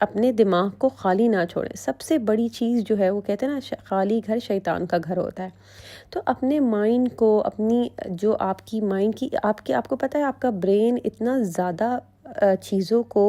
اپنے دماغ کو خالی نہ چھوڑیں. سب سے بڑی چیز جو ہے وہ کہتے ہیں نا خالی گھر شیطان کا گھر ہوتا ہے. تو اپنے مائنڈ کو اپنی جو آپ کی مائنڈ کی آپ کو پتہ ہے آپ کا برین اتنا زیادہ چیزوں کو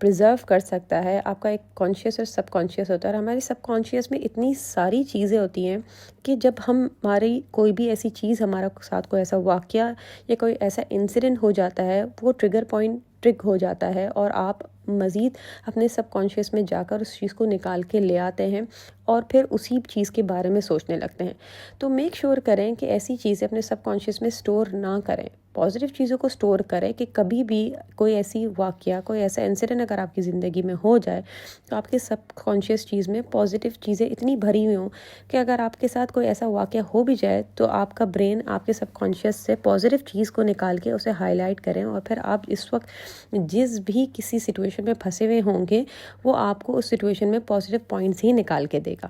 پریزرو کر سکتا ہے. آپ کا ایک کانشیس اور سب کانشیس ہوتا ہے اور ہمارے سب کانشیس میں اتنی ساری چیزیں ہوتی ہیں کہ جب ہماری کوئی بھی ایسی چیز ہمارا ساتھ کوئی ایسا واقعہ یا کوئی ایسا انسیڈنٹ ہو جاتا ہے وہ ٹریگر پوائنٹ ٹرگ ہو جاتا ہے اور آپ مزید اپنے سب کانشیس میں جا کر اس چیز کو نکال کے لے آتے ہیں اور پھر اسی چیز کے بارے میں سوچنے لگتے ہیں. تو میک شور کریں کہ ایسی چیزیں اپنے سب کانشیس میں سٹور نہ کریں. پازیٹیو چیزوں کو سٹور کریں کہ کبھی بھی کوئی ایسی واقعہ کوئی ایسا انسیڈنٹ اگر آپ کی زندگی میں ہو جائے تو آپ کے سب کانشیس چیز میں پازیٹیو چیزیں اتنی بھری ہوئی ہوں کہ اگر آپ کے ساتھ کوئی ایسا واقعہ ہو بھی جائے تو آپ کا برین آپ کے سب کانشیس سے پازیٹیو چیز کو نکال کے اسے ہائی لائٹ کریں اور پھر آپ اس وقت جس بھی کسی سچویشن میں پھنسے ہوئے ہوں گے وہ آپ کو اس سچویشن میں پازیٹیو پوائنٹس ہی نکال کے دے گا.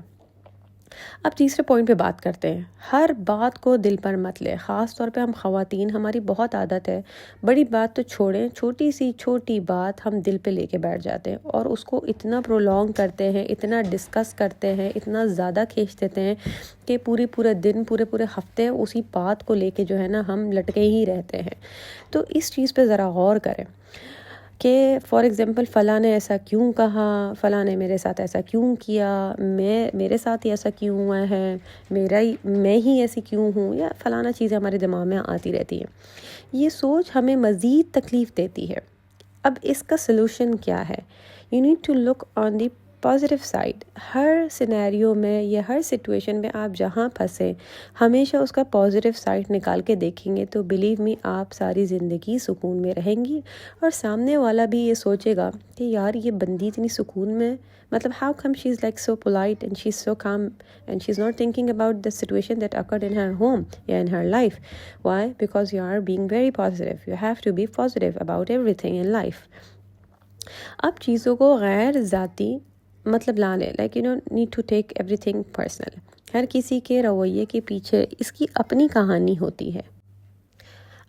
اب تیسرے پوائنٹ پہ بات کرتے ہیں. ہر بات کو دل پر مت لے. خاص طور پہ ہم خواتین ہماری بہت عادت ہے بڑی بات تو چھوڑیں چھوٹی سی چھوٹی بات ہم دل پہ لے کے بیٹھ جاتے ہیں اور اس کو اتنا پرولونگ کرتے ہیں اتنا ڈسکس کرتے ہیں اتنا زیادہ کھینچ دیتے ہیں کہ پورے دن پورے ہفتے اسی بات کو لے کے جو ہے نا ہم لٹکے ہی رہتے ہیں. تو اس چیز پہ ذرا غور کریں کہ فار ایگزامپل فلاں نے ایسا کیوں کہا, فلاں نے میرے ساتھ ایسا کیوں کیا, میرے ساتھ ہی ایسا کیوں ہوا ہے, میں ہی ایسی کیوں ہوں, یا فلانا چیزیں ہمارے دماغ میں آتی رہتی ہیں. یہ سوچ ہمیں مزید تکلیف دیتی ہے. اب اس کا سلوشن کیا ہے؟ You need to look on the positive side. ہر سینیریو میں یا ہر سچویشن میں آپ جہاں پھنسے ہمیشہ اس کا پازیٹیو سائڈ نکال کے دیکھیں گے تو بلیو می آپ ساری زندگی سکون میں رہیں گی اور سامنے والا بھی یہ سوچے گا کہ یار یہ بندی اتنی سکون میں, مطلب how come she is like so polite and she's so calm and she's not thinking about the situation that occurred in her home or in her life. Why? Because you are being very positive. You have to be positive about everything in life. اب چیزوں کو غیر ذاتی مطلب لا لیں, like you know need to take everything personal. ہر کسی کے رویے کے پیچھے اس کی اپنی کہانی ہوتی ہے.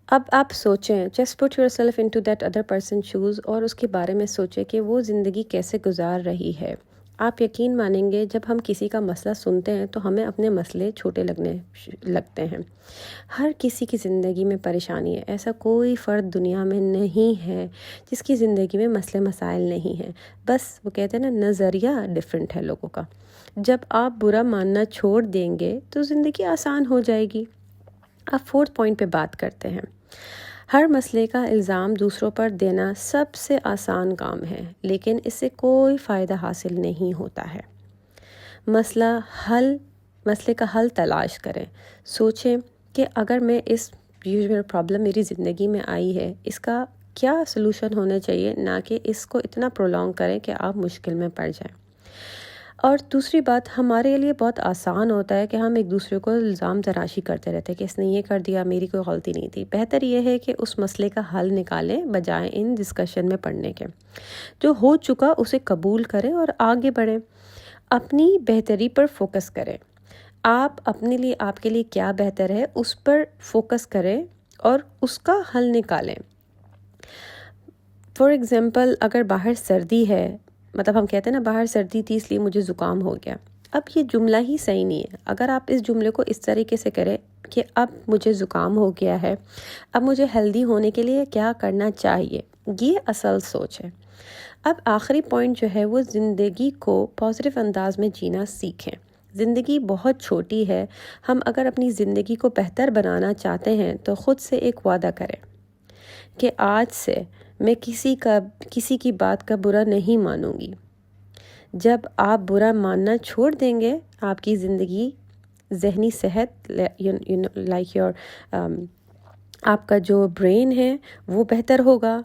اب آپ سوچیں, just put yourself into that other person shoes اور اس کے بارے میں سوچیں کہ وہ زندگی کیسے گزار رہی ہے. آپ یقین مانیں گے جب ہم کسی کا مسئلہ سنتے ہیں تو ہمیں اپنے مسئلے چھوٹے لگتے ہیں. ہر کسی کی زندگی میں پریشانی ہے. ایسا کوئی فرد دنیا میں نہیں ہے جس کی زندگی میں مسئلے مسائل نہیں ہیں. بس وہ کہتے ہیں نا نظریہ ڈیفرنٹ ہے لوگوں کا. جب آپ برا ماننا چھوڑ دیں گے تو زندگی آسان ہو جائے گی. اب فورتھ پوائنٹ پہ بات کرتے ہیں. ہر مسئلے کا الزام دوسروں پر دینا سب سے آسان کام ہے لیکن اس سے کوئی فائدہ حاصل نہیں ہوتا ہے. مسئلے کا حل تلاش کریں. سوچیں کہ اگر میں اس پرابلم میری زندگی میں آئی ہے اس کا کیا سلوشن ہونا چاہیے, نہ کہ اس کو اتنا پرولونگ کریں کہ آپ مشکل میں پڑ جائیں. اور دوسری بات, ہمارے لیے بہت آسان ہوتا ہے کہ ہم ایک دوسرے کو الزام تراشی کرتے رہتے ہیں کہ اس نے یہ کر دیا, میری کوئی غلطی نہیں تھی. بہتر یہ ہے کہ اس مسئلے کا حل نکالیں بجائے ان ڈسکشن میں پڑنے کے. جو ہو چکا اسے قبول کریں اور آگے بڑھیں. اپنی بہتری پر فوکس کریں. آپ اپنے لیے آپ کے لیے کیا بہتر ہے اس پر فوکس کریں اور اس کا حل نکالیں. فار ایگزامپل اگر باہر سردی ہے, مطلب ہم کہتے ہیں نا باہر سردی تھی اس لیے مجھے زکام ہو گیا. اب یہ جملہ ہی صحیح نہیں ہے. اگر آپ اس جملے کو اس طریقے سے کریں کہ اب مجھے زکام ہو گیا ہے, اب مجھے ہیلدی ہونے کے لیے کیا کرنا چاہیے, یہ اصل سوچ ہے. اب آخری پوائنٹ جو ہے وہ زندگی کو پازیٹیو انداز میں جینا سیکھیں. زندگی بہت چھوٹی ہے. ہم اگر اپنی زندگی کو بہتر بنانا چاہتے ہیں تو خود سے ایک وعدہ کریں کہ آج سے میں کسی کی بات کا برا نہیں مانوں گی. جب آپ برا ماننا چھوڑ دیں گے آپ کی زندگی ذہنی صحت لائک یور آپ کا جو برین ہے وہ بہتر ہوگا.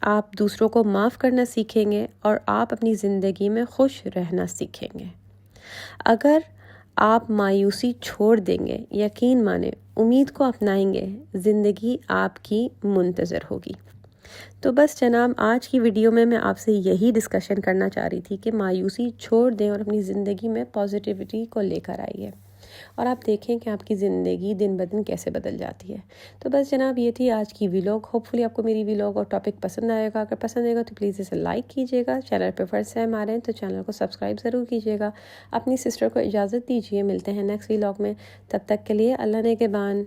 آپ دوسروں کو معاف کرنا سیکھیں گے اور آپ اپنی زندگی میں خوش رہنا سیکھیں گے. اگر آپ مایوسی چھوڑ دیں گے, یقین مانیں امید کو اپنائیں گے, زندگی آپ کی منتظر ہوگی. تو بس جناب, آج کی ویڈیو میں آپ سے یہی ڈسکشن کرنا چاہ رہی تھی کہ مایوسی چھوڑ دیں اور اپنی زندگی میں پازیٹیوٹی کو لے کر آئیے. اور آپ دیکھیں کہ آپ کی زندگی دن بدن کیسے بدل جاتی ہے۔ تو بس جناب یہ تھی آج کی ویلاگ۔ ہوپ فلی آپ کو میری ویلاگ اور ٹاپک پسند آئے گا۔ اگر پسند آئے گا تو پلیز اسے لائک کیجیے گا، چینل پہ فرسٹ ٹائم آ رہے ہیں تو چینل کو سبسکرائب ضرور کیجیے گا۔ اپنی سسٹر کو اجازت دیجیے، ملتے ہیں نیکسٹ ویلاگ میں، تب تک کے لیے اللہ نگہبان۔